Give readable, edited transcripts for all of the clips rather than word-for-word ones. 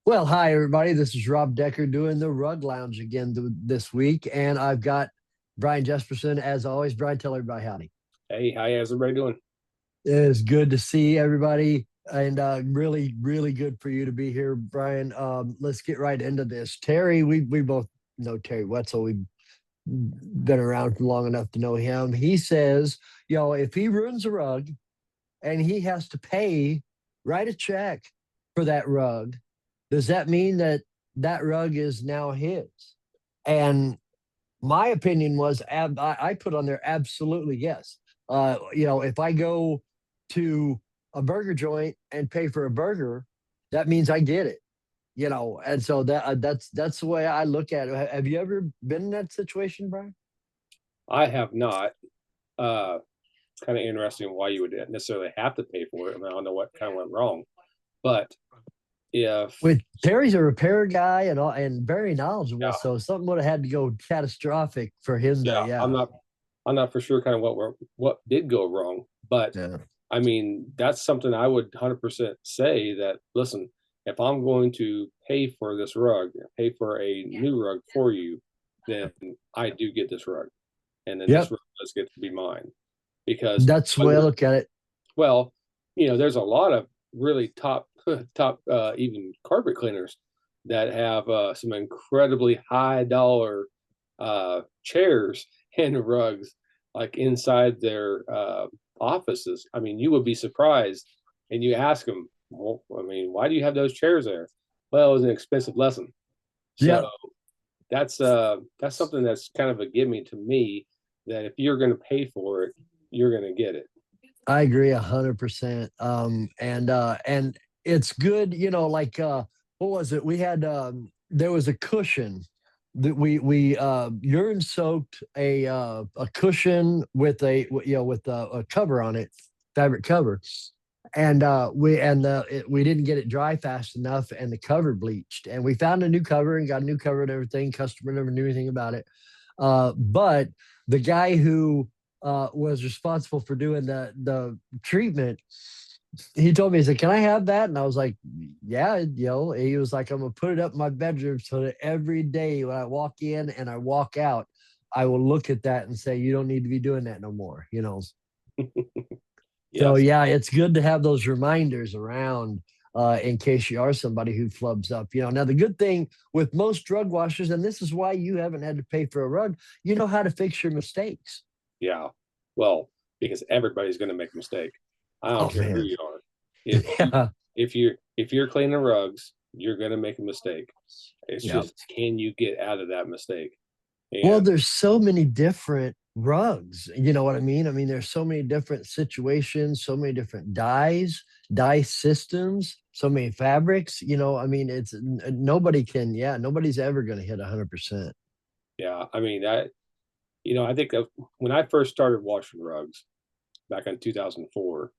Well, hi everybody. This is Rob Decker doing the Rug Lounge again this week, and I've got Brian Jesperson as always. Brian, tell everybody howdy. Hey, how how's everybody doing? It is good to see everybody, and really, really good for you to be here, Brian. Let's get right into this. Terry, we both know Terry Wetzel. We've been around long enough to know him. He says, if he ruins a rug and he has to write a check for that rug, does that mean that that rug is now his? And my opinion was, I put on there absolutely yes. If I go to a burger joint and pay for a burger, that means I get it. And so that's the way I look at it. Have you ever been in that situation, Brian? I have not. It's kind of interesting why you would necessarily have to pay for it. I mean, I don't know what kind of went wrong, but if With Terry's a repair guy and very knowledgeable, yeah, so something would have had to go catastrophic for him to, yeah, yeah, I'm not for sure kind of what did go wrong, but yeah, I mean, that's something I would 100% say that listen, if I'm going to pay for this rug, pay for a new rug for you, then I do get this rug, and then this yep. rug does get to be mine because That's the way I under look at it. well, there's a lot of really top top even carpet cleaners that have some incredibly high dollar chairs and rugs like inside their offices. I mean, you would be surprised, and you ask them, well, I mean, why do you have those chairs there? Well, it was an expensive lesson. So Yep. that's something that's kind of a gimme to me that if you're going to pay for it, you're going to get it. I agree 100%. And it's good, like what was it? We had there was a cushion that we urine soaked a cushion with a cover on it, fabric cover. And we didn't get it dry fast enough and the cover bleached. And we found a new cover and got a new cover and everything. Customer never knew anything about it. But the guy who was responsible for doing the treatment, he told me, he said, "Can I have that?" And I was like, "Yeah." He was like, "I'm gonna put it up in my bedroom so that every day when I walk in and I walk out, I will look at that and say, you don't need to be doing that no more." So Yes. yeah, it's good to have those reminders around in case you are somebody who flubs up. Now the good thing with most drug washers, and this is why you haven't had to pay for a rug, you know how to fix your mistakes. Yeah. Well, because everybody's going to make a mistake. I don't Oh care who man. you are. If you Yeah. if you're cleaning rugs, you're going to make a mistake. It's Yeah. just can you get out of that mistake? Well, And there's so many different rugs. You know what I mean? I mean, there's so many different situations, so many different dye systems, so many fabrics. I mean, nobody can, yeah, nobody's ever going to hit 100%. yeah, I mean that I think that when I first started washing rugs back in 2004,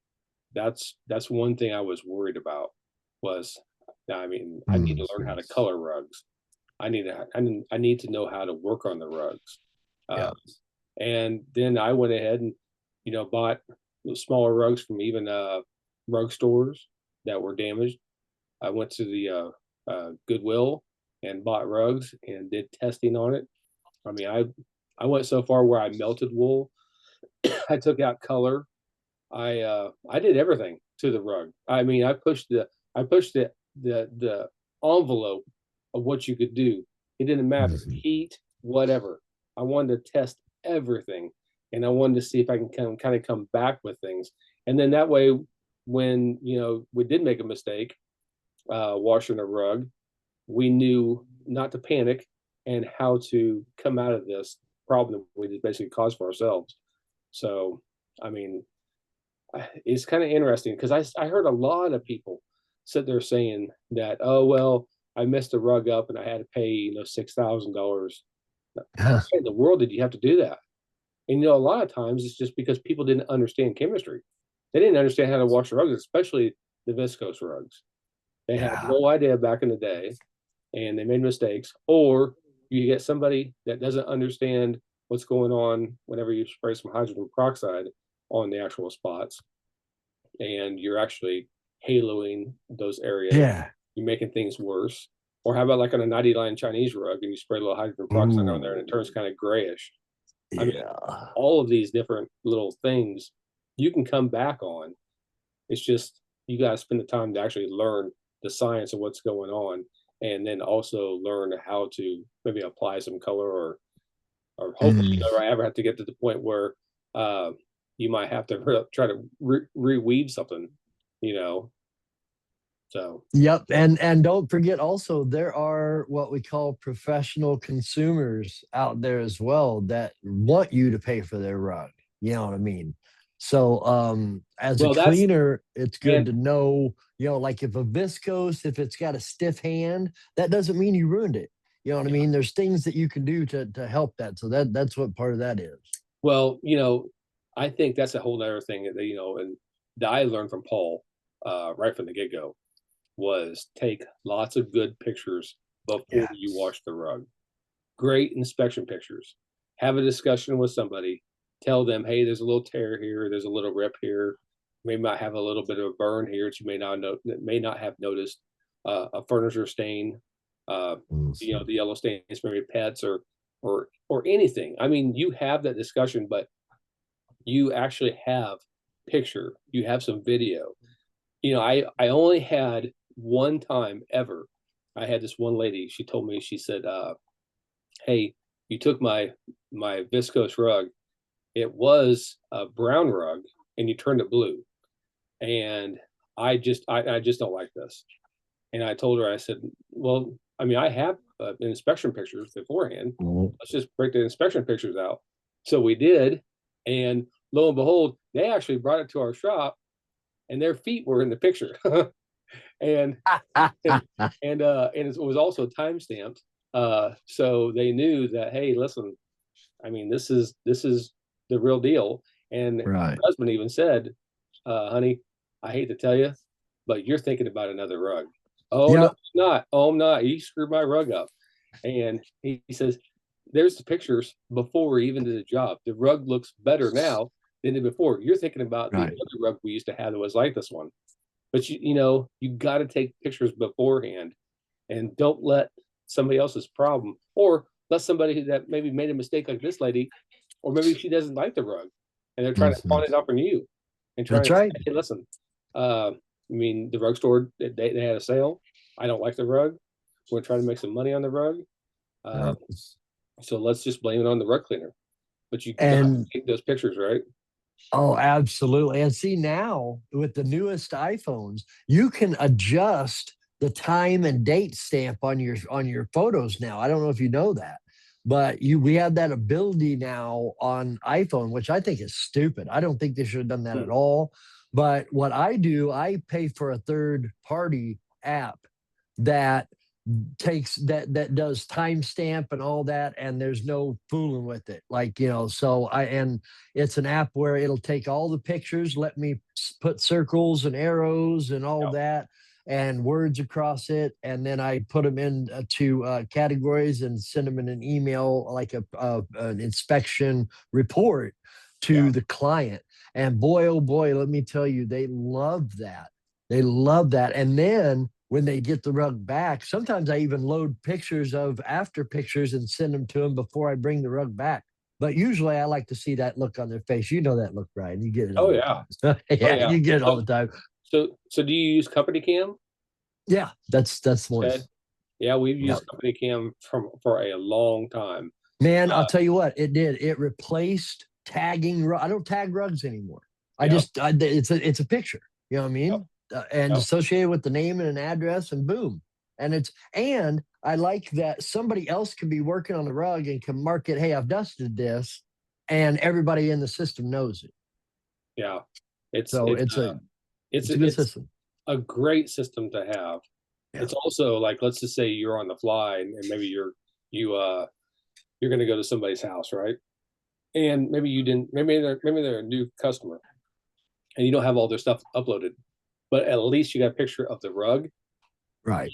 that's one thing I was worried about was I mean, I need Mm. to learn how to color rugs. I need to know how to work on the rugs. Uh, Yeah. and then I went ahead and bought the smaller rugs from even rug stores that were damaged. I went to the Goodwill and bought rugs and did testing on it. I mean, I went so far where I melted wool. I took out color. I did everything to the rug. I mean, I pushed the envelope of what you could do. It didn't matter Mhm. heat, whatever. I wanted to test everything, and I wanted to see if I can kind of come back with things. And then that way, when we did make a mistake washing a rug, we knew not to panic and how to come out of this problem we just basically caused for ourselves. So, I mean, it's kind of interesting because I heard a lot of people sit there saying that, oh, well, I messed the rug up and I had to pay, $6,000. Yeah. Why in the world did you have to do that? And, a lot of times it's just because people didn't understand chemistry. They didn't understand how to wash rugs, especially the viscose rugs. They had Yeah. no idea back in the day and they made mistakes. Or you get somebody that doesn't understand what's going on whenever you spray some hydrogen peroxide on the actual spots and you're actually haloing those areas. Yeah. you're making things worse. Or how about like on a 90-line Chinese rug and you spray a little hydrogen peroxide on there and it turns kind of grayish. I mean, Yeah. all of these different little things you can come back on. It's just you got to spend the time to actually learn the science of what's going on, and then also learn how to maybe apply some color, or hopefully you Mm. never ever have to get to the point where uh, you might have to try to reweave something, you know. So Yep, and don't forget also there are what we call professional consumers out there as well that want you to pay for their rug. You know what I mean? So as a well, that's cleaner, it's good and to know, like if a viscose, if it's got a stiff hand, that doesn't mean you ruined it. You know what I yeah. mean? There's things that you can do to help that. So that's what part of that is. Well, I think that's a whole other thing that and that I learned from Paul right from the get go was take lots of good pictures before Yeah. you wash the rug. Great inspection pictures. Have a discussion with somebody. Tell them, hey, there's a little tear here, there's a little rip here. Maybe might have a little bit of a burn here that you may not have noticed. A furniture stain, Mhm. the yellow stains, maybe pets or anything. I mean, you have that discussion, but you actually have picture. You have some video. I only had one time ever. I had this one lady. She told me, she said, hey, you took my viscose rug. It was a brown rug, and you turned it blue. And I just don't like this. And I told her, I said, well, I mean, I have inspection pictures beforehand. Mhm. Let's just break the inspection pictures out. So we did, and lo and behold, they actually brought it to our shop, and their feet were in the picture. and and and it was also time stamped, so they knew that, hey, listen, I mean, this is the real deal. And her Right. husband even said, honey, I hate to tell you, but you're thinking about another rug. Oh no, Yep. I'm not. Oh, I'm not. He screwed my rug up. And he says, there's the pictures before we even did the job. The rug looks better now than it did before. You're thinking about the Right. other rug we used to have that was like this one. But you got to take pictures beforehand, and don't let somebody else's problem, or let somebody that maybe made a mistake like this lady, or maybe she doesn't like the rug and they're trying to Mhm. pawn it off on you and trying That's to say, right. hey, listen, I mean, the rug store, they had a sale. I don't like the rug. We're trying to make some money on the rug. Uh, Yeah. so let's just blame it on the rug cleaner. But you got to And take those pictures, right? oh, absolutely. And see now with the newest iPhones, you can adjust the time and date stamp on your photos now. I don't know if you know that, but we have that ability now on iPhone, which I think is stupid. I don't think they should have done that Hmm. at all. But what I do, I pay for a third party app that that does timestamp and all that, and there's no fooling with it, like, so and it's an app where it'll take all the pictures, let me put circles and arrows and all Yeah. that and words across it, and then I put them in to categories and send them in an email, like an inspection report Yeah. to the client. And boy, oh boy, let me tell you, they love that. They love that. And then when they get the rug back, sometimes I even load pictures of after pictures and send them to them before I bring the rug back. But usually I like to see that look on their face. You know that look, Brian. You get it Oh all the yeah. time. Oh Yeah, yeah. you get it all So the time. so do you use company cam? Yeah, that's the one. Okay. Yeah, we've Yeah. used company cam for a long time. Man, I'll tell you what, it did. It replaced tagging. I don't tag rugs anymore. Yeah. It's a picture. You know what I Yep. mean? And Yep. associated with the name and an address, and boom. And I like that somebody else can be working on the rug and can mark it. Hey, I've dusted this, and everybody in the system knows it. Yeah. It's So it's it's a it's it's a good it's system. a great system to have. Yeah. It's also like, let's just say you're on the fly and maybe you're going to go to somebody's house, right? And maybe you didn't maybe they're a new customer and you don't have all their stuff uploaded, but at least you got a picture of the rug, Right.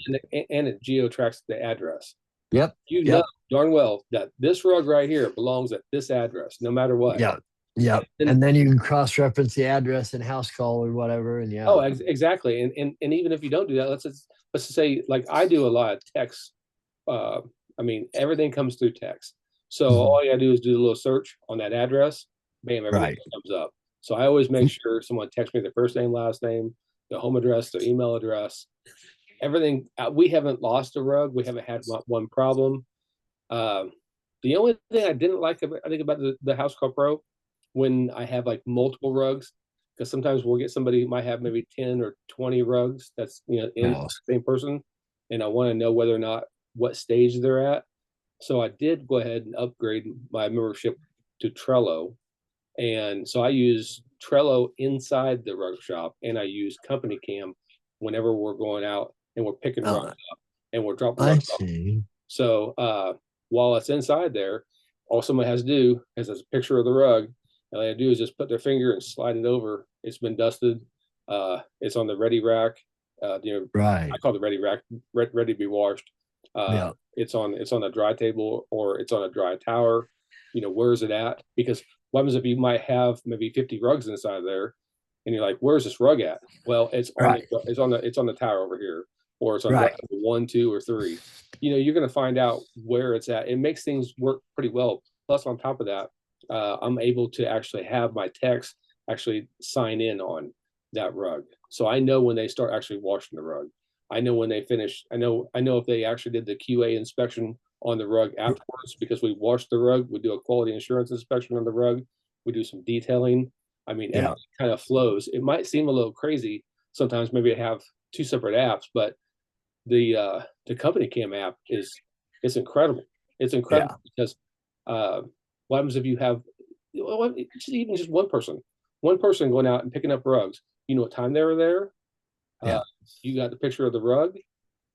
and it geo tracks the address. Yep. You know Yep. darn well that this rug right here belongs at this address, no matter what. Yeah. Yep. And And then you can cross-reference the address and house call or whatever. And yeah. oh, exactly. And even if you don't do that, let's just say like I do a lot of text. Uh, I mean, everything comes through text. So Mhm. all you gotta do is do a little search on that address. Bam, everything Right. comes up. So I always make sure someone texts me their first name, last name, their home address, their email address, everything. We haven't lost a rug. We haven't had one problem. Um, the only thing I didn't like, I think, about the House Call Pro, when I have like multiple rugs, because sometimes we'll get somebody who might have maybe 10 or 20 rugs that's, in Oh, the same person, and I want to know whether or not what stage they're at. So I did go ahead and upgrade my membership to Trello, and so I use Trello inside the rug shop, and I use Company Cam whenever we're going out and we're picking rugs uh, up and we're dropping I rugs off. see. So while it's inside there, all someone has to do is a picture of the rug. All they have to do is just put their finger and slide it over. It's been dusted. It's on the ready rack. I Right. call the ready rack ready to be washed. Yeah. It's on a dry table or it's on a dry tower. Where is it at? Because what happens if you might have maybe 50 rugs inside there, and you're like, "Where's this rug at?" Well, Right. it's on the tower over here, or it's on rug Right. number 1, 2, or 3. You're going to find out where it's at. It makes things work pretty well. Plus, on top of that, I'm able to actually have my techs actually sign in on that rug, so I know when they start actually washing the rug. I know when they finish. I know if they actually did the QA inspection on the rug afterwards, because we wash the rug. We do a quality assurance inspection on the rug. We do some detailing. I mean, Yeah. everything kind of flows. It might seem a little crazy sometimes. Maybe I have two separate apps, but the Company Cam app it's incredible. It's incredible Yeah. because what happens if you have even just one person going out and picking up rugs? You know what time they were there. Uh, Yeah. you got the picture of the rug.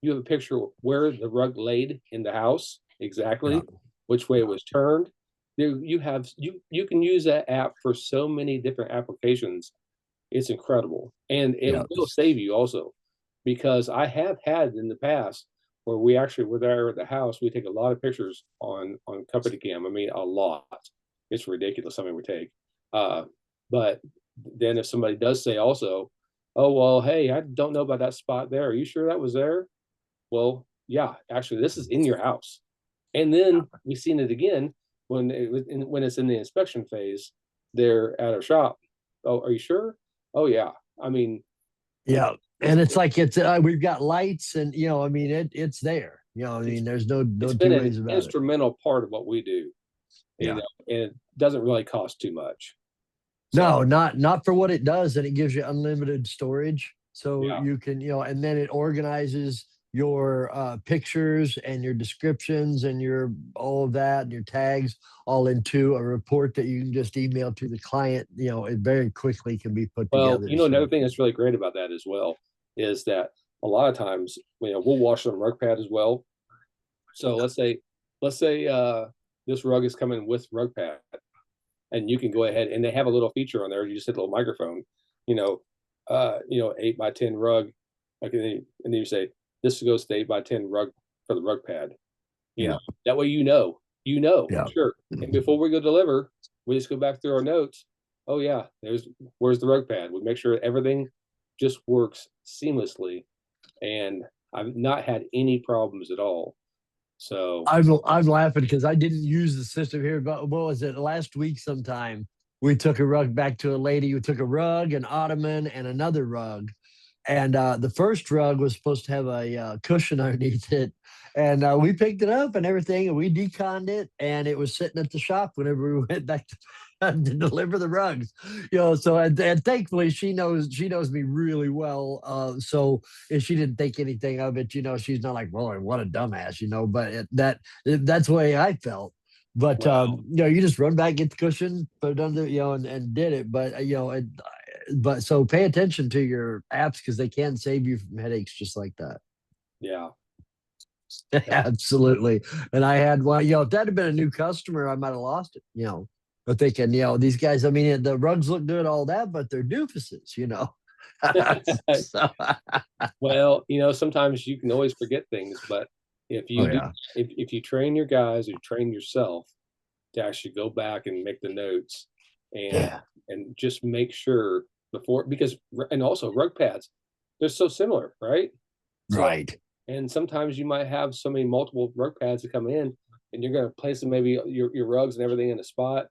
You have a picture of where the rug laid in the house Yeah. exactly, which way it was turned. You can use that app for so many different applications. It's incredible, and it Yeah. will save you also, because I have had in the past where we actually were there at the house. We take a lot of pictures on Company Cam. I mean, a lot. It's ridiculous how many we take. Uh, but then if somebody does say also, "Oh well, hey, I don't know about that spot there. Are you sure that was there?" Well, yeah, actually, this is in your house. And then we've seen it again when it's in the inspection phase. They're at our shop. Oh, are you sure? Oh yeah. I mean, it, Yeah. it's And it's like we've got lights and I mean it's there. I it's mean there's no it's been two an ways about it. instrumental part of what we do, Yeah. and it doesn't really cost too much. So No, not for what it does, and it gives you unlimited storage. So yeah. you can, and then it organizes your pictures and your descriptions and your all of that and your tags all into a report that you can just email to the client. It very quickly can be put Well, together. another So thing that's really great about that as well is that a lot of times, we'll wash on rug pad as well. So let's say this rug is coming with rug pad, and you can go ahead and they have a little feature on there. You just hit a little microphone, you know, 8x10 rug, like, and then you say this goes to 8x10 rug for the rug pad. You yeah, know, that way for yeah. sure. And before we go deliver, we just go back through our notes. Oh yeah, where's the rug pad? We make sure everything just works seamlessly, and I've not had any problems at all. So I'm laughing because I didn't use the system here, but what was it last week? Sometime we took a rug back to a lady who took a rug, an ottoman, and another rug. And the first rug was supposed to have a cushion underneath it, and we picked it up and everything, and we deconned it, and it was sitting at the shop whenever we went back to deliver the rugs. So and thankfully she knows me really well. So and she didn't think anything of it. She's not like, well, what a dumbass. But that's the way I felt. But well, you just run back, get the cushion, put it under, and did it. But but so pay attention to your apps because they can save you from headaches just like that. yeah, yeah. Absolutely. And I had one, if that had been a new customer, I might have lost it, but thinking, these guys, I mean, the rugs look good, all that, but they're doofuses. So, Well, sometimes you can always forget things, but if oh you do, yeah. if you train your guys or you train yourself to actually go back and make the notes, and Yeah. just make sure before, because and also rug pads, they're so similar, right? So, Right. and sometimes you might have so many multiple rug pads that come in, and you're going to place them, maybe your rugs and everything in a spot.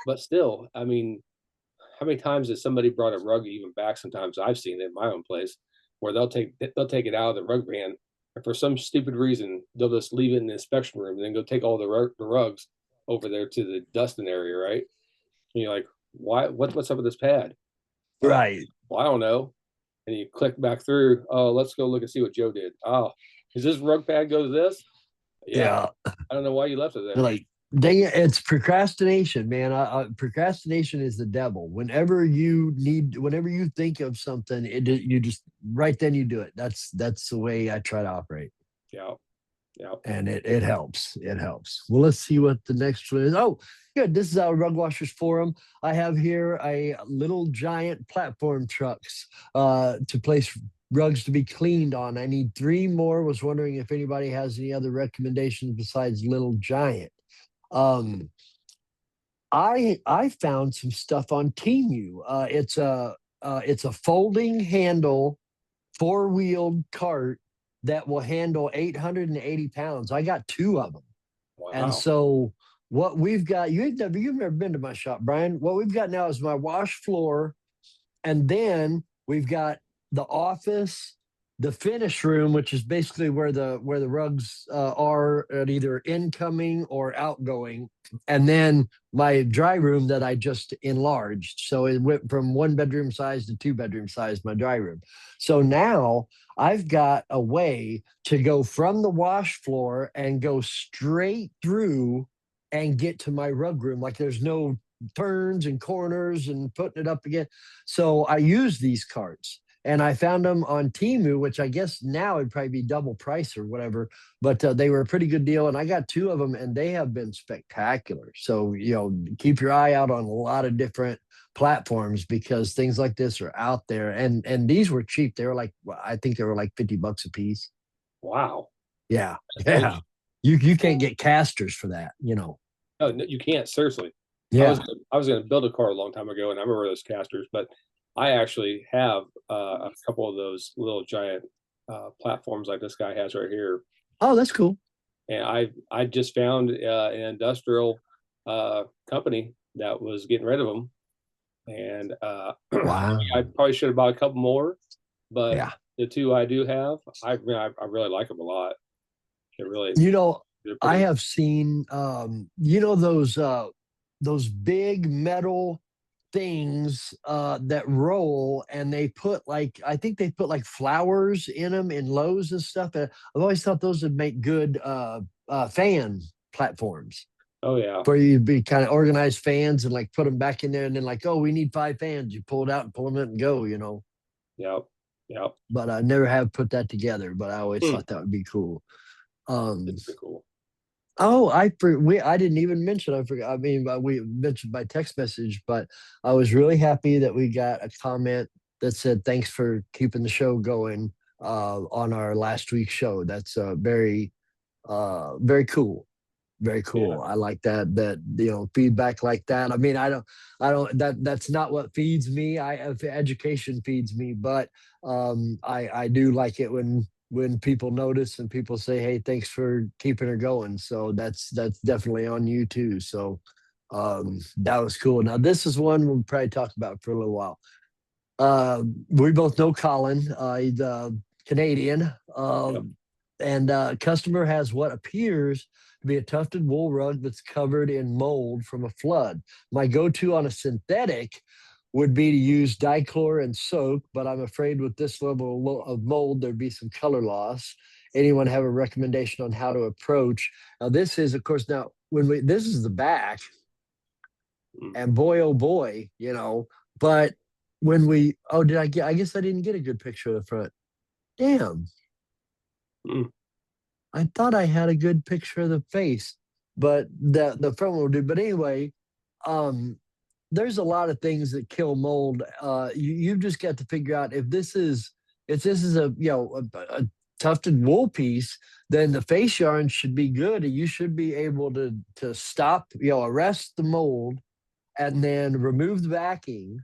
But still, I mean, how many times has somebody brought a rug even back? Sometimes I've seen it in my own place where they'll take it out of the rug van, and for some stupid reason they'll just leave it in the inspection room and then go take all the rugs over there to the dusting area, right? And you're like, why? What's up with this pad? Uh, Right. well, I don't know. And you click back through. Oh, let's go look and see what Joe did. Oh, is this rug pad go to this? Yeah. Yeah. I don't know why you left it there. Like, dang it, it's procrastination, man. Procrastination is the devil. Whenever you think of something, you just right then you do it. That's the way I try to operate, Yeah. Yeah. and it helps. It helps. Well, let's see what the next one is. Oh, good. This is our Rug Washers Forum. I have here a little giant platform trucks to place rugs to be cleaned on. I need three more. Was wondering if anybody has any other recommendations besides Little Giant. Um, I found some stuff on Temu. It's a folding handle, four-wheeled cart that will handle 880 pounds. I got two of them. And Wow. so what we've got, you've never been to my shop, Brian. What we've got now is my wash floor, and then we've got the office, the finish room, which is basically where the rugs are at either incoming or outgoing, and then my dry room that I just enlarged. So it went from one bedroom size to two bedroom size, my dry room. So now I've got a way to go from the wash floor and go straight through and get to my rug room. Like there's no turns and corners and putting it up again. So I use these carts, and I found them on Temu, which I guess now it'd probably be double price or whatever, but they were a pretty good deal. And I got two of them, and they have been spectacular. So, keep your eye out on a lot of different platforms because things like this are out there. And these were cheap. They were like, I think they were like $50 a piece. Wow. Yeah. That's Yeah. You can't get casters for that. No, no, you can't. Seriously, Yeah. I was going to build a car a long time ago, and I remember those casters. But I actually have a couple of those little giant platforms like this guy has right here, Oh, that's cool. and I just found an industrial company that was getting rid of them, and Wow. I probably should have bought a couple more, but Yeah. the two I do have, I really like them a lot. They're really You know, they're I pretty. have seen those big metal things that roll, and they put like I think they put like flowers in them in Lowe's and stuff. I've always thought those would make good fan platforms Oh yeah, where you'd be kind of organized fans and like put them back in there, and then like, oh, we need five fans. You pull it out and pull them in and go. yep, yep. But I never have put that together. But I always Hmm. thought that would be cool. Um, It's pretty cool. Oh, I didn't even mention. I forgot. I mean, we mentioned by text message, but I was really happy that we got a comment that said thanks for keeping the show going on our last week's show. That's very cool. Very Yeah. cool. I like that feedback like that. I mean, I don't that's not what feeds me. Education feeds me, but I do like it when people notice and people say, "Hey, thanks for keeping her going." So that's definitely on you too. So that was cool. Now this is one we'll probably talk about for a little while. We both know Colin. He's Canadian. Yep. And customer has what appears to be a tufted wool rug that's covered in mold from a flood. My go-to on a synthetic would be to use dichlor and soak, but I'm afraid with this level of mold, there'd be some color loss. Anyone have a recommendation on how to approach? Now, this is, of course, now this is the back, Mm. and boy, oh boy. But did I get? I guess I didn't get a good picture of the front. Damn. Mm. I thought I had a good picture of the face, but the front will do. But anyway, um, there's a lot of things that kill mold. You've just got to figure out if this is a tufted wool piece, then the face yarn should be good, and you should be able to stop arrest the mold and then remove the backing,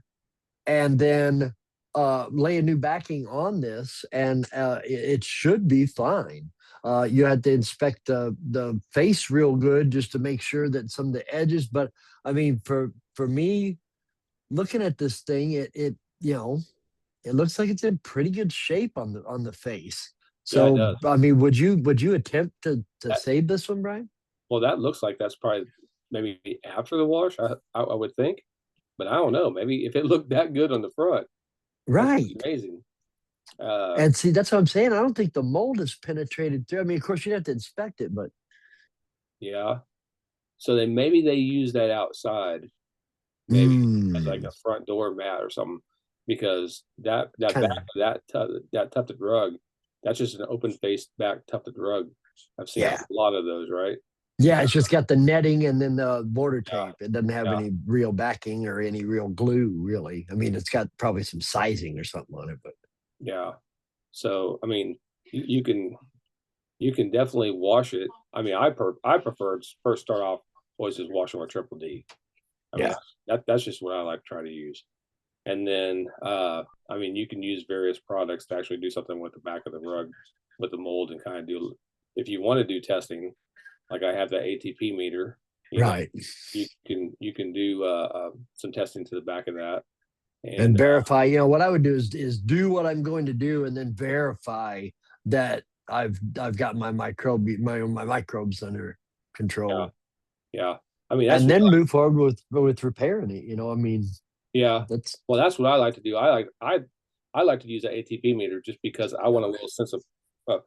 and then lay a new backing on this, and it should be fine. You had to inspect the face real good just to make sure that some of the edges. But I mean, for me, looking at this thing, it you know it looks like it's in pretty good shape on the face. Yeah, it So does. I mean, would you attempt to That, save this one, Brian? well, that looks like that's probably maybe after the wash. I would think, but I don't know. Maybe if it looked that good on the front, that's Right. amazing. Uh, And see, that's what I'm saying. I don't think the mold is penetrated through. I mean, of course, you'd have to inspect it, but yeah. So then maybe they use that outside, maybe as like mm, a front door mat or something, because that kind back of, of that tufted rug, that's just an open faced back tufted rug. I've seen a yeah. lot of those, right? Yeah, it's just got the netting and then the border Yeah, tape. It doesn't have yeah, any real backing or any real glue, really. I mean, it's got probably some sizing or something on it, but yeah. So I mean, you can definitely wash it. I mean, I prefer to first start off always just washing with triple D. I mean, yeah, that's just what I like to try to use. And then, I mean, you can use various products to actually do something with the back of the rug with the mold and kind of do, if you want to do testing, like I have the ATP meter, you know, right. you can do some testing to the back of that. And And verify. What I would do is do what I'm going to do, and then verify that I've got my microbes under yeah, control, yeah. I mean, that's and what then move forward with repairing it. I mean, yeah. that's Well, that's what I like to do. I like to use that ATP meter just because I want a little uh,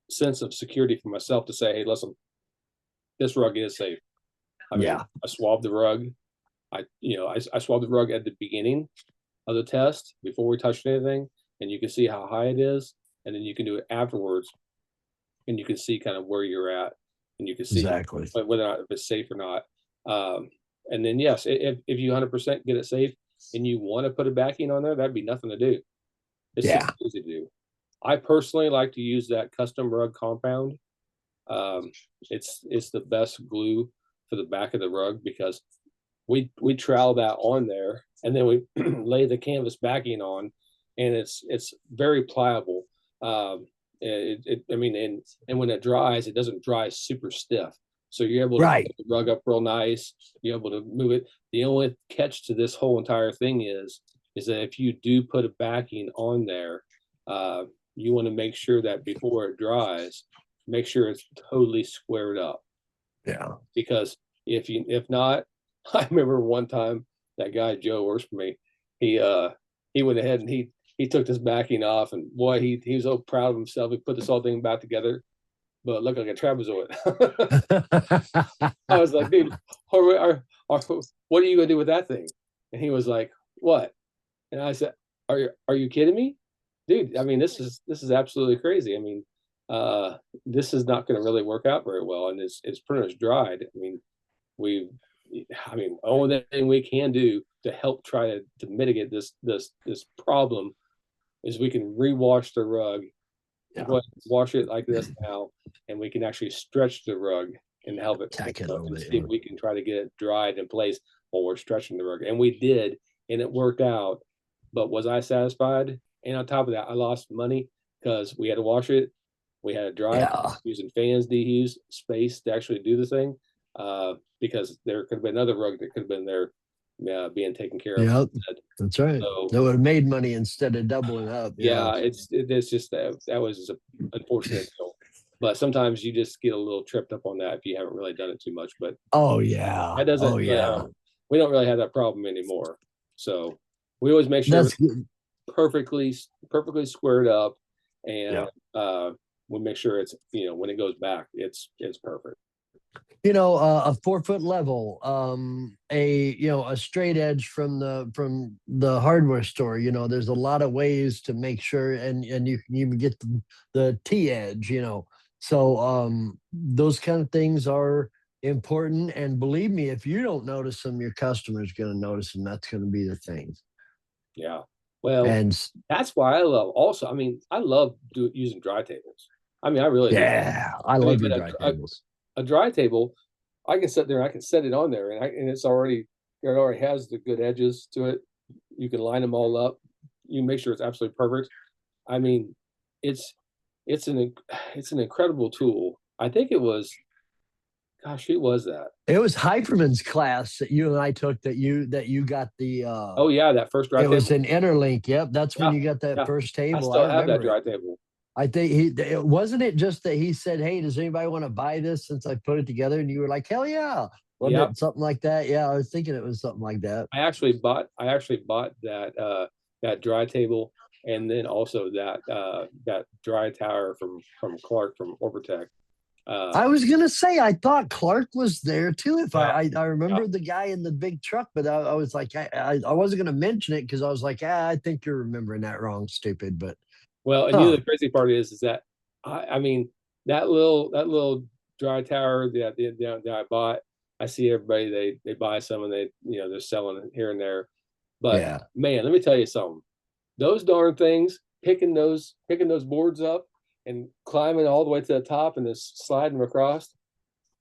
sense of security for myself to say, hey, listen, this rug is safe. I mean, yeah, I swabbed the rug. I swabbed the rug at the beginning of the test before we touched anything, and you can see how high it is, and then you can do it afterwards, and you can see kind of where you're at, and you can see exactly. whether or not if it's safe or not. Um, and then yes, if you 100% get it safe, and you want to put a backing on there, that'd be nothing to do. It's super Yeah, easy to do. I personally like to use that custom rug compound. Um, it's the best glue for the back of the rug because we trowel that on there and then we lay the canvas backing on, and it's very pliable. I mean, and when it dries, it doesn't dry super stiff, so you're able to right. put the rug up real nice. You're able to move it. The only catch to this whole entire thing is that if you do put a backing on there, you want to make sure that before it dries, make sure it's totally squared up, Yeah. because if not, I remember one time that guy Joe works for me. He went ahead and he took this backing off, and boy, he was so proud of himself. He put this whole thing back together, but it looked like a trapezoid. I was like, dude, what are you gonna do with that thing? And he was like, what? And I said, are you kidding me, dude? I mean, this is absolutely crazy. I mean, this is not going to really work out very well, and it's pretty much dried. I mean, we I mean, only thing we can do to help try to mitigate this problem is we can rewash the rug. Go Yeah. ahead and wash it like this now, and we can actually stretch the rug and help it Tack it a little and bit. see if Yeah. we can try to get it dried in place while we're stretching the rug. And we did, and it worked out. But was I satisfied? And on top of that, I lost money because we had to wash it, we had to dry it Yeah. using fans, dehues, space to actually do the thing. Because there could have been another rug that could have been there being taken care of Yep. instead. That's right. So That would have made money instead of doubling up. Yeah. yeah, it's just that was an unfortunate deal. But sometimes you just get a little tripped up on that if you haven't really done it too much. But Oh yeah. that Oh doesn't really yeah. we don't really have that problem anymore. So we always make sure That's good. perfectly squared up, and Yeah. we make sure it's when it goes back, it's perfect. A 4 foot level, a straight edge from the hardware store. There's a lot of ways to make sure, and you can even get the T edge. So those kind of things are important. And believe me, if you don't notice them, your customer's going to notice them. That's going to be the thing. Yeah. Well, And that's why I love also. I mean, I love using dry tables. I mean, I really do. yeah, I I mean, love your but dry tables. a dry table, I can sit there and I can set it on there, and it's already it already has the good edges to it. You can line them all up. You make sure it's absolutely perfect. I mean, it's it's an it's an incredible tool. I think it was, gosh, who was that? It was Hyperman's class that you and I took that you got the Oh yeah, that first dry it was table. an interlink. Yep, that's when Yeah, you got that yeah. first I table. I still have that remember it. dry table. I think he it wasn't it just that he said, "Hey, does anybody want to buy this since I put it together?" And you were like, "Hell yeah!" Wasn't Yep. it something like that? Yeah, I was thinking it was something like that. I actually bought that that dry table, and then also that dry tower from Clark from Orbitech. Uh I was gonna say I thought Clark was there too. If yeah, I yeah. remember the guy in the big truck, but I was like I wasn't gonna mention it because I was like, I think you're remembering that wrong, stupid. But Well, and huh, the crazy part is that I mean that little dry tower that I bought. I see everybody they buy some and they're selling it here and there. But yeah. man, let me tell you something. Those darn things, picking those boards up and climbing all the way to the top and just sliding them across.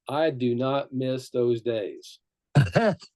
I do not miss those days.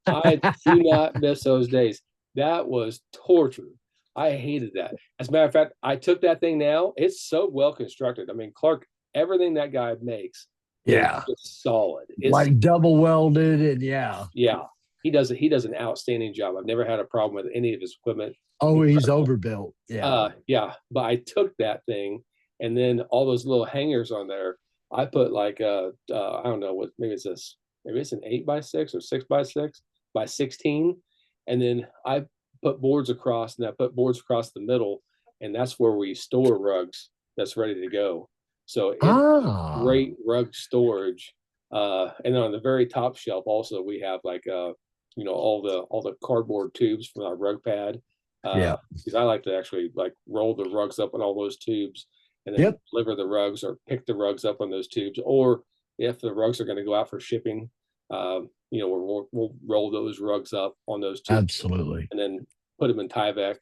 I do not miss those days. That was torture. I hated that. As a matter of fact, I took that thing now. It's so well constructed. I mean, Clark, everything that guy makes is Yeah, just solid. It's like double welded and yeah. yeah. He does an outstanding job. I've never had a problem with any of his equipment. Oh, he's Incredible. overbuilt. Yeah. Yeah, but I took that thing and then all those little hangers on there. I put like I don't know what, maybe it's an 8x6 or 6x6 by 16, and then I put boards across and I put boards across the middle, and that's where we store rugs that's ready to go. So it's Ah, great rug storage. And on the very top shelf also we have like all the cardboard tubes from our rug pad. yeah. Because I like to actually like roll the rugs up on all those tubes and then Yep. deliver the rugs or pick the rugs up on those tubes. Or if the rugs are going to go out for shipping, we'll roll those rugs up on those tubes Absolutely. and then put them in Tyvek,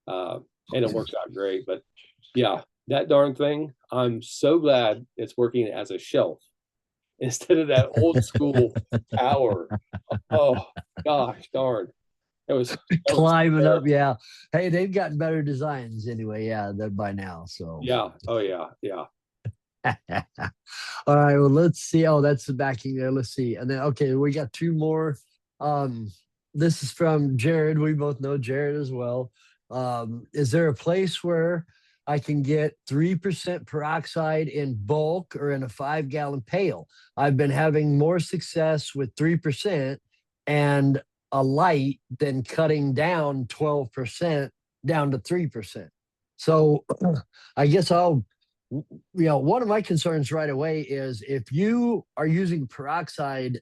uh, and it works out great. But yeah, that darn thing, I'm so glad it's working as a shelf instead of that old school tower. Oh gosh, darn. It was that was Climbing up. terrible. Yeah. Hey, they've gotten better designs anyway. Yeah, than by now. So. Yeah. Oh yeah. Yeah. All right. Well, let's see. Oh, that's the backing there. Let's see. And then, okay, we got two more. Um, this is from Jared. We both know Jared as well. Is there a place where I can get 3% peroxide in bulk or in a 5 gallon pail? I've been having more success with 3% and a light than cutting down 12% down to 3%. So I guess one of my concerns right away is if you are using peroxide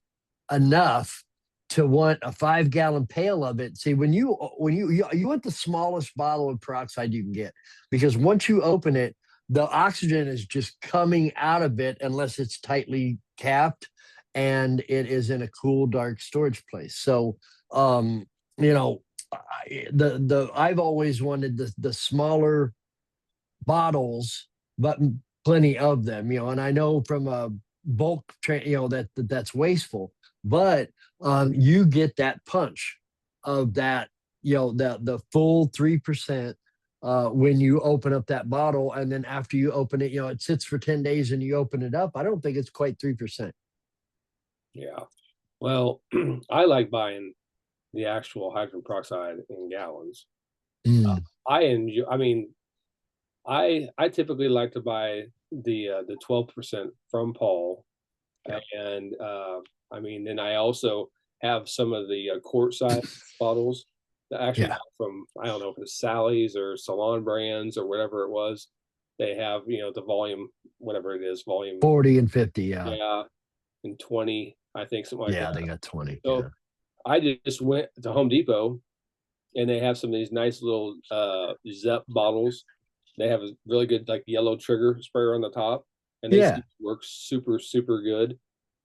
enough to want a 5 gallon pail of it. See, when you want the smallest bottle of peroxide you can get, because once you open it, the oxygen is just coming out of it unless it's tightly capped and it is in a cool, dark storage place. So, um, you know, I've always wanted the smaller bottles, but plenty of them, and I know from a bulk that's wasteful, but you get that punch of that, the full 3% when you open up that bottle, and then after you open it, it sits for 10 days and you open it up. I don't think it's quite 3%. Yeah. Well, I like buying the actual hydrogen peroxide in gallons. Mm, I enjoy. I mean, I typically like to buy the 12% from Paul, yeah, and I mean, then I also have some of the quart size bottles that I actually yeah, got from, I don't know if it's Sally's or Salon Brands or whatever it was. They have the volume, whatever it is, volume, 40 and 50. Yeah, yeah, and 20, I think, something like yeah, that. they got 20. Yeah, So I just went to Home Depot and they have some of these nice little Zep bottles. They have a really good like yellow trigger sprayer on the top, and they seem yeah. to work super super good.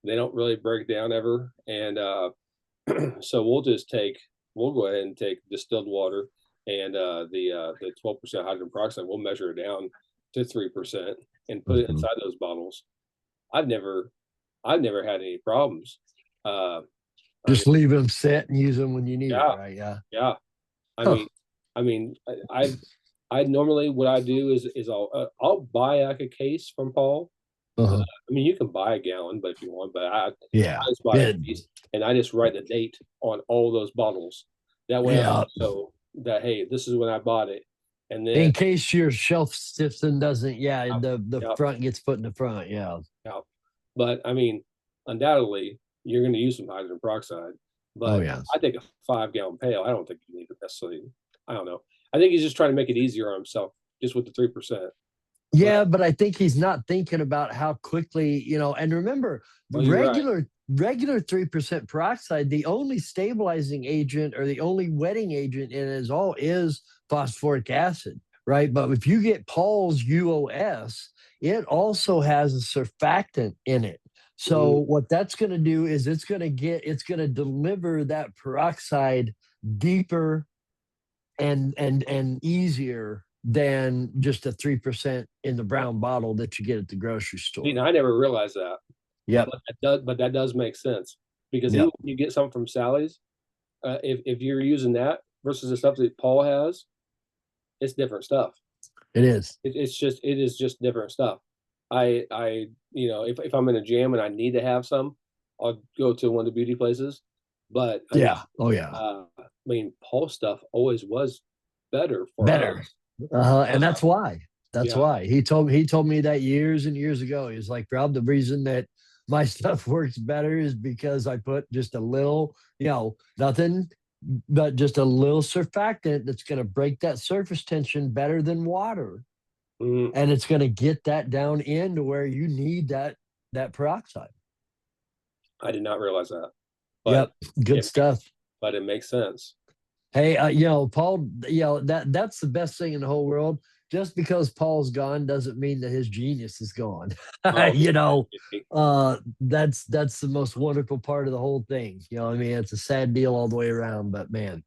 They don't really break down ever, and so we'll go ahead and take distilled water and the 12% hydrogen peroxide. We'll measure it down to 3% and put it Mhm. inside those bottles. I've never I've never had any problems. Uh, I mean, Just leave them sit and use them when you need it, yeah, right? Yeah. yeah. I Huh. mean, I mean, I normally what I do is I'll buy like a case from Paul. Uh-huh. I mean, you can buy a gallon, but if you want, but I Yeah. just buy a Yeah. case and I just write the date on all those bottles. That way, I Yeah. know that hey, this is when I bought it, and then In case your shelf stiffens doesn't, yeah, yeah, the yeah, front gets put in the front. Yeah. yeah. But I mean, undoubtedly, you're going to use some hydrogen peroxide. Oh But yeah. I think a 5 gallon pail, I don't think you need to necessarily. I don't know. I think he's just trying to make it easier on himself, just with the 3%. But Yeah, but I think he's not thinking about how quickly, and remember, well, you're right. regular 3% peroxide, the only stabilizing agent or the only wetting agent in it is phosphoric acid, right? But if you get Paul's UOS, it also has a surfactant in it. So Mhm. what that's going to do is it's going to deliver that peroxide deeper and easier than just a 3% in the brown bottle that you get at the grocery See, store. now I never realized that. Yep. But that does make sense because even Yep. when you get something from Sally's, if you're using that versus the stuff that Paul has, it's different stuff. It is. It is just different stuff. If I'm in a jam and I need to have some, I'll go to one of the beauty places. But Yeah. Oh yeah. I mean, Paul stuff always was better for Better. us. And that's why. That's Yeah. why. He told me that years and years ago. He was like, Rob, the reason that my stuff works better is because I put just a little, nothing but just a little surfactant that's going to break that surface tension better than water. Mhm. And it's going to get that down into where you need that peroxide. I did not realize that, but Yep, good it makes stuff. but it makes sense. Hey, Paul, that's the best thing in the whole world. Just because Paul's gone doesn't mean that his genius is gone. Oh, That's the most wonderful part of the whole thing. I mean, it's a sad deal all the way around, but man,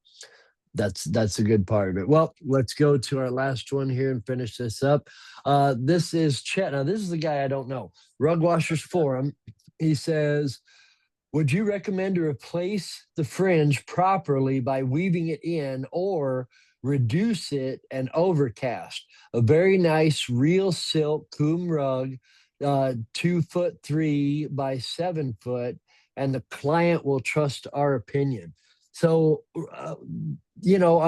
that's a good part of it. Well, let's go to our last one here and finish this up. This is Chet. Now, this is the guy I don't know. Rug Washers Forum. He says, would you recommend to replace the fringe properly by weaving it in or reduce it and overcast? A very nice real silk coom rug, 2'3" by 7 foot, and the client will trust our opinion. So, I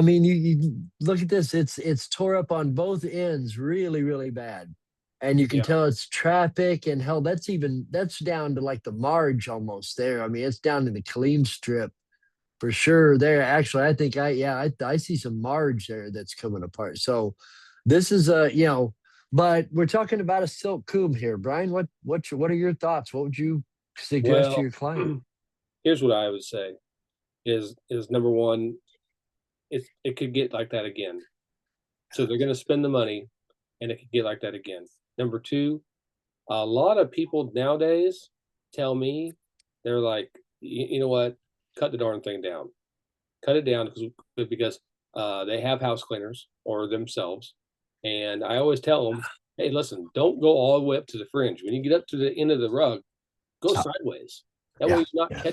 mean, you look at this. It's tore up on both ends, really, really bad, and you can yeah. tell it's traffic. And hell, that's down to like the marge almost there. I mean, it's down to the Kaleem strip for sure. There, actually, I think I see some marge there that's coming apart. So, this is but we're talking about a silk coom here, Brian. What are your thoughts? What would you suggest to Well, your client? here's what I would say is number one, it could get like that again. So they're going to spend the money, and it could get like that again. Number two, a lot of people nowadays tell me they're like, you know what, cut the darn thing down, cut it down because they have house cleaners or themselves, and I always tell them, hey, listen, don't go all the way up to the fringe. When you get up to the end of the rug, go Oh, sideways. That way yeah, you're not yeah.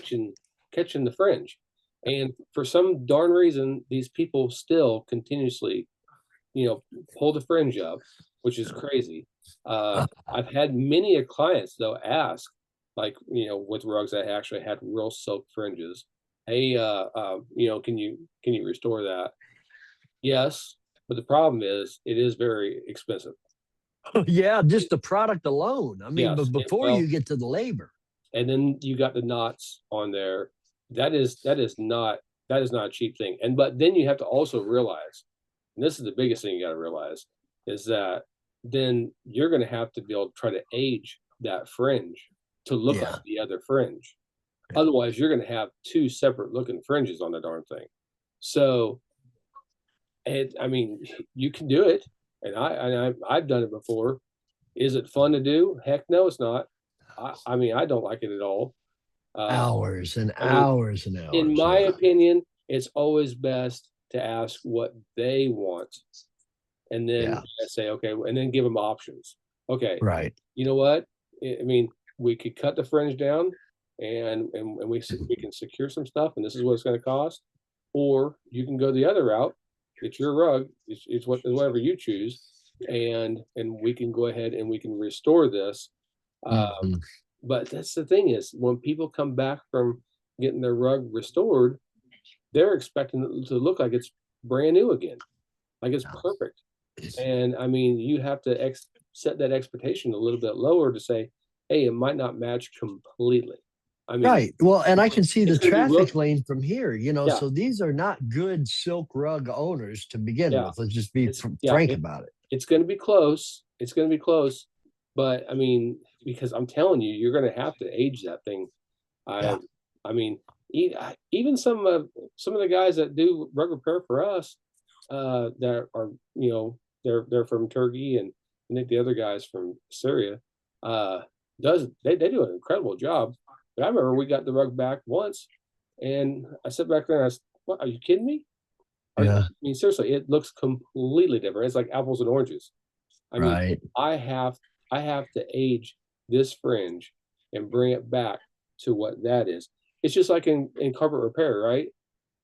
catching the fringe. And for some darn reason, these people still continuously, pull the fringe up, which is crazy. I've had many a clients though ask, like, with rugs that actually had real silk fringes, hey, can you restore that? Yes, but the problem is it is very expensive. Yeah, just the product alone. I mean, but Yes, before well, you get to the labor. and then you got the knots on there. That is not a cheap thing. And but then you have to also realize, and this is the biggest thing you got to realize, is that then you're going to have to be able to try to age that fringe to look like Yeah. the other fringe. Yeah. Otherwise, you're going to have two separate looking fringes on the darn thing. So, and I mean, you can do it, and I've done it before. Is it fun to do? Heck no, it's not. I mean, I don't like it at all. Uh, Hours and I mean, hours and in hours. my Yeah. opinion, it's always best to ask what they want and then Yeah. say, okay, and then give them options. Okay, Right. you know what? I mean, we could cut the fringe down and we can secure some stuff, and this is what it's going to cost. Or you can go the other route. It's your rug. It's whatever you choose, and we can go ahead and we can restore this. Um, Mhm. but that's the thing is when people come back from getting their rug restored, they're expecting it to look like it's brand new again, like it's perfect. And I mean, you have to set that expectation a little bit lower to say, hey, it might not match completely. I mean, Right. Well, and I can see the it's going to be traffic real. lane from here, Yeah, so these are not good silk rug owners to begin yeah. with. Let's just be Yeah, frank about it. it's going to be close. It's going to be close. But I mean, because I'm telling you, you're going to have to age that thing. I, Yeah. I mean, even some of the guys that do rug repair for us, that are they're from Turkey, and I think the other guys from Syria, uh, they do an incredible job. But I remember we got the rug back once, and I sat back there and I said, "What? Are you kidding me? I Yeah. mean, seriously, it looks completely different. It's like apples and oranges. I mean, Right. I have I have to age this fringe and bring it back to what that is. It's just like in carpet repair, right?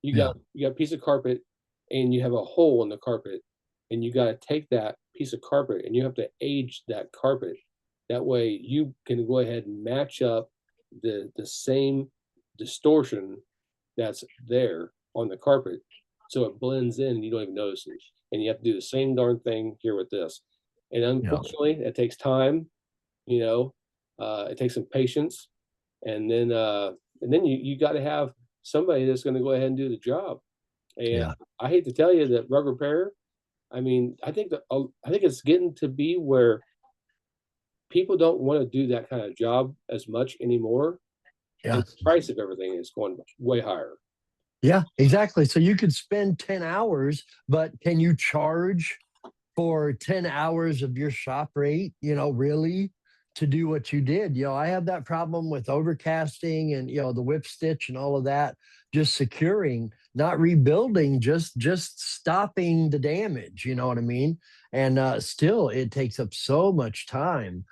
Yeah. You got a piece of carpet and you have a hole in the carpet, and you got to take that piece of carpet and you have to age that carpet. That way you can go ahead and match up the same distortion that's there on the carpet, so it blends in and you don't even notice it. And you have to do the same darn thing here with this. And Yeah. unfortunately, it takes time, you know, it takes some patience, and then you got to have somebody that's going to go ahead and do the job. And Yeah. I hate to tell you that rug repair, I mean, I think it's getting to be where people don't want to do that kind of job as much anymore, and Yeah. the price of everything is going way higher. Yeah. Exactly. So you could spend 10 hours, but can you charge for 10 hours of your shop rate, really to do what you did? I have that problem with overcasting and, the whip stitch and all of that, just securing, not rebuilding, just stopping the damage, you know what I mean? And still, it takes up so much time.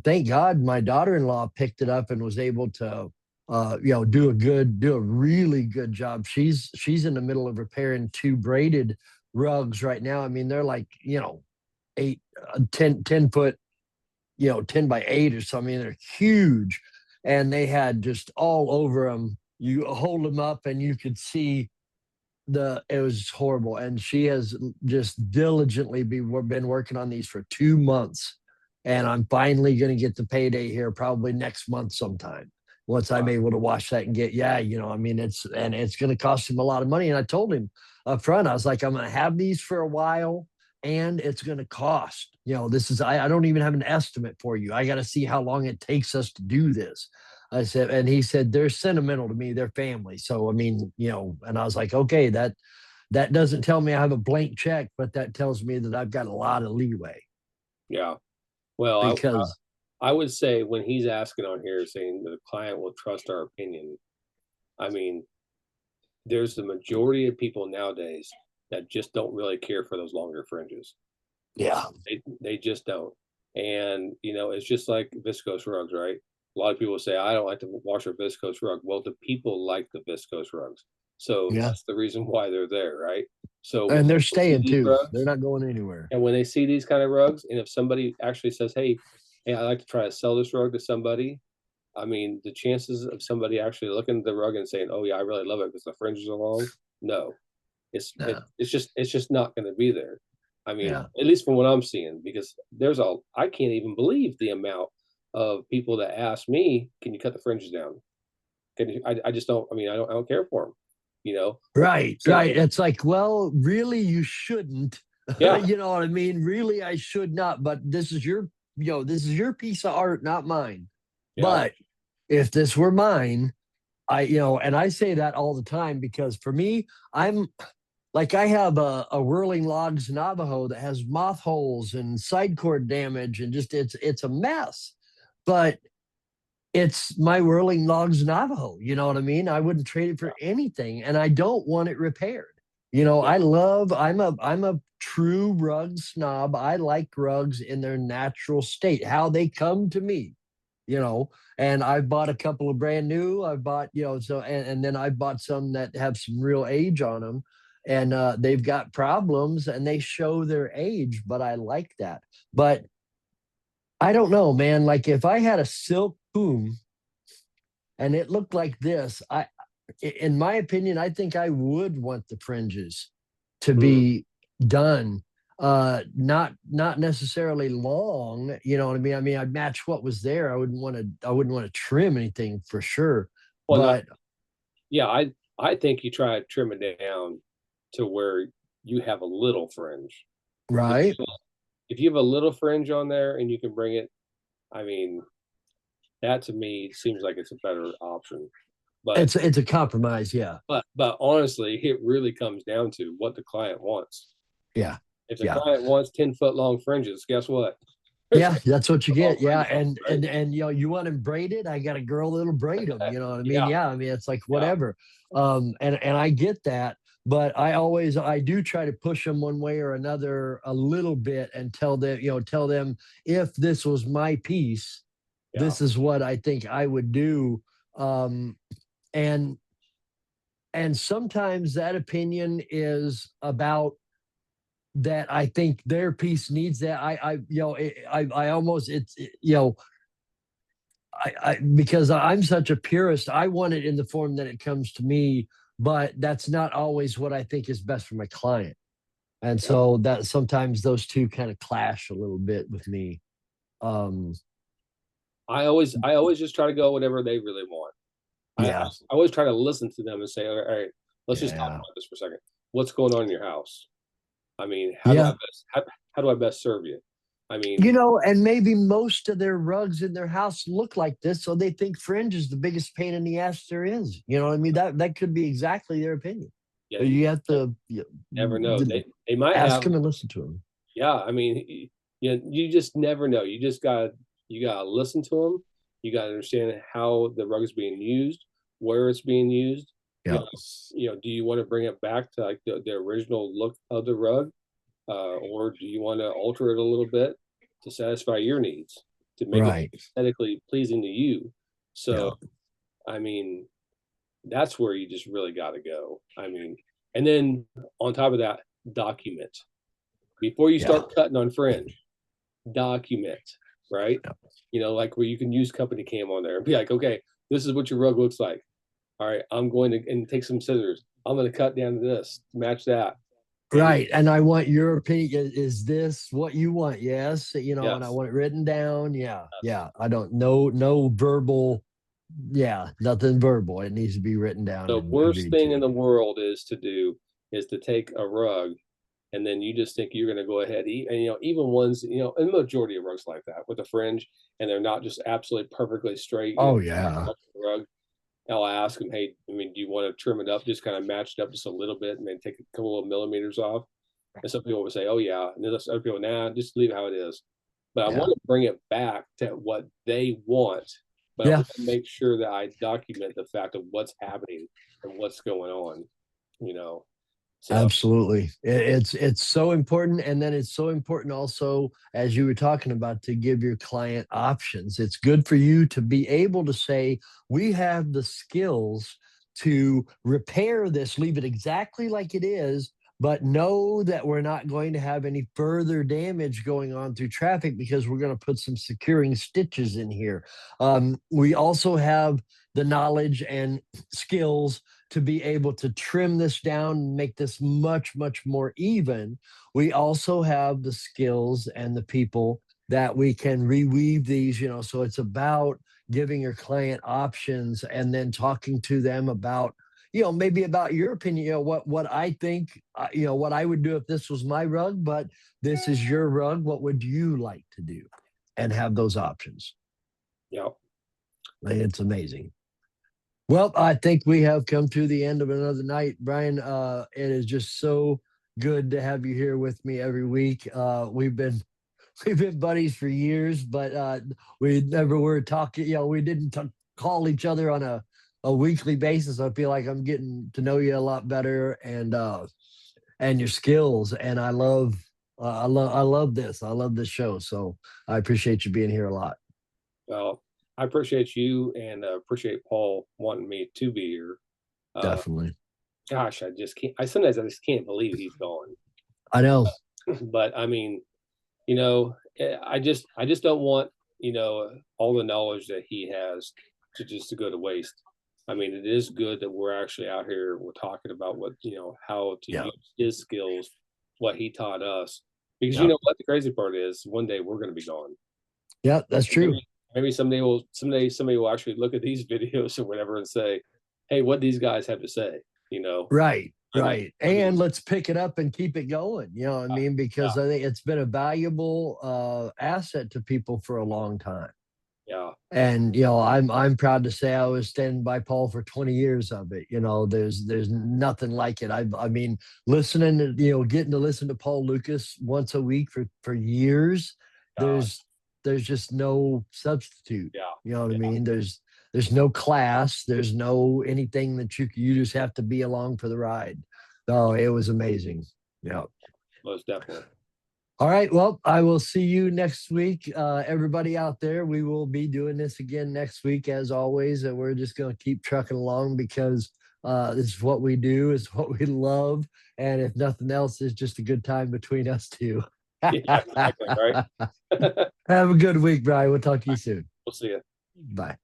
Thank God my daughter-in-law picked it up and was able to, do a really good job. She's in the middle of repairing two braided rugs right now. I mean, they're like, 8, 10 foot, 10 by 8 or something. They're huge. And they had just all over them. You hold them up and you could see it was horrible. And she has just diligently been working on these for 2 months. And I'm finally going to get the payday here probably next month sometime. Once I'm Wow. able to wash that and I mean, it's going to cost him a lot of money. And I told him up front, I was like, I'm going to have these for a while and it's going to cost. I don't even have an estimate for you. I got to see how long it takes us to do this. I said, and he said, they're sentimental to me, they're family. So, I mean, and I was like, okay, that doesn't tell me I have a blank check, but that tells me that I've got a lot of leeway Yeah. Well, because, I would say when he's asking on here saying the client will trust our opinion, I mean, there's the majority of people nowadays that just don't really care for those longer fringes. yeah, They just don't. And it's just like viscose rugs, right? A lot of people say I don't like to wash a viscose rug. Well, the people like the viscose rugs, so yeah. that's the reason why they're there, right? So when And they're people see staying these too. They're rugs, not going anywhere. and when they see these kind of rugs, and if somebody actually says, hey, I'd like to try to sell this rug to somebody, I mean, the chances of somebody actually looking at the rug and saying, "Oh yeah, I really love it because the fringes are long," no, No. it's just not going to be there. I mean, Yeah. at least from what I'm seeing, because I can't even believe the amount of people that ask me, "Can you cut the fringes down?" Can you? I just don't. I mean, I don't care for them. Or people Right, say, right. It's like, well, really, you shouldn't. "Yeah, You know what I mean? Really, I should not. But this is your piece of art, not mine. yeah, But if this were mine, and I say that all the time because for me, I'm like I have a whirling logs Navajo that has moth holes and side cord damage and just it's a mess. But it's my whirling logs Navajo. You know what I mean? I wouldn't trade it yeah, for anything, and I don't want it repaired. yeah, I'm a true rug snob. I like rugs in their natural state, how they come to me. you know, and I've bought a couple of brand new. I've bought, so, and then I bought some that have some real age on them, and they've got problems and they show their age, but I like that. But I don't know, man. Like if I had a silk poom and it looked like this, in my opinion, I think I would want the fringes to Mm. be done. Not necessarily long, you know what I mean? I mean, I'd match what was there. I wouldn't want to trim anything for sure. Well, not But yeah, I think you try to trim it down to where you have a little fringe. If right. if you have a little fringe on there and you can bring it, I mean, that to me seems like it's a better option. But It's a compromise, yeah. but honestly, it really comes down to what the client wants. Yeah. If the Yeah. client wants 10-foot long fringes, guess what? There's Yeah, gonna that's what you be long get. Yeah, fringes on and it, right? you want them braided? I got a girl that'll braid them. You know what I mean? Yeah, Yeah, I mean it's like yeah, whatever. And I get that, but I do try to push them one way or another a little bit and tell them if this was my piece, yeah. this is what I think I would do. Um, and and sometimes that opinion is about that I think their piece needs that. I almost because I'm such a purist, I want it in the form that it comes to me, but that's not always what I think is best for my client. And Yep. so that sometimes those two kind of clash a little bit with me. Um, I always just try to go whatever they really want. I yeah, always try to listen to them and say, all right, let's just talk yeah, about this for a second. What's going on in your house? I mean, yeah. how do I best serve you? I mean, And maybe most of their rugs in their house look like this, so they think fringe is the biggest pain in the ass there is. You know what I mean? That could be exactly their opinion. yeah, But you you have to never know. They might ask have, them and listen to them. yeah. I mean, you just never know. You gotta listen to them. You gotta understand how the rug is being used, where it's being used. You Yeah. know, do you want to bring it back to like the original look of the rug, or do you want to alter it a little bit to satisfy your needs, to make it Right. aesthetically pleasing to you? So, Yeah. I mean, that's where you just really got to go. I mean, and then on top of that, document before you Yeah. start cutting on fringe. Document, right? Like where you can use company cam on there and be like, okay, this is what your rug looks like. All right, I'm going to and take some scissors. I'm going to cut down to this, match that, and Right. And I want your opinion. Is this what you want? Yes. And I yes, want it written down. Yeah. yes. Yeah. I don't know. No verbal. Yeah. Nothing verbal. It needs to be written down The and worst agreed thing in to. the world is to take a rug and then you just think you're going to go ahead and even ones and the majority of rugs like that with a fringe and they're not just absolutely perfectly straight Oh, yeah. rug. I'll ask them, hey, I mean, do you want to trim it up, just kind of match it up just a little bit and then take a couple of millimeters off? And some people would say, oh yeah, and then other people, nah, just leave it how it is. But I Yeah. want to bring it back to what they want, but I Yeah. want to make sure that I document the fact of what's happening and what's going on, you know. So Absolutely. It's so important. And then it's so important also, as you were talking about, to give your client options. It's good for you to be able to say, we have the skills to repair this, leave it exactly like it is, but know that we're not going to have any further damage going on through traffic because we're going to put some securing stitches in here. We also have the knowledge and skills to be able to trim this down and make this much, much more even. We also have the skills and the people that we can reweave these, so it's about giving your client options and then talking to them about, maybe about your opinion, what I think, what I would do if this was my rug, but this is your rug. What would you like to do? And have those options. yeah, It's amazing. Well, I think we have come to the end of another night, Brian. It is just so good to have you here with me every week. We've been buddies for years, but we never were talking. We didn't call each other on a weekly basis. I feel like I'm getting to know you a lot better and your skills. And I love this. I love this show. So I appreciate you being here a lot. well, I appreciate you and appreciate Paul wanting me to be here. Uh, Definitely. gosh, I just can't. I sometimes I just can't believe he's gone. I know. But I mean, I just don't want all the knowledge that he has to go to waste. I mean, it is good that we're actually out here. We're talking about what how to Yeah. use his skills, what he taught us. Because you Yeah. know what the crazy part is, one day we're going to be gone. Yeah. That's true. Maybe someday somebody will actually look at these videos or whatever and say, "Hey, what these guys have to say?" You know, Right. I mean, Right. I mean, And let's pick it up and keep it going. You know what I mean? yeah, Because I think it's been a valuable asset to people for a long time. yeah, And I'm proud to say I was standing by Paul for 20 years of it. There's nothing like it. I mean, listening to, getting to listen to Paul Lucas once a week for years, yeah, there's just no substitute. yeah, You know what I yeah, mean? There's no class, there's no anything that you just have to be along for the ride. Oh, it was amazing. Yeah. most definitely. All right. Well, I will see you next week. Everybody out there, we will be doing this again next week, as always. And we're just going to keep trucking along because this is what we do, is what we love. And if nothing else, it's just a good time between us two. Yeah, exactly, right? Have a good week, Brian. We'll talk to you soon. We'll see you. Bye.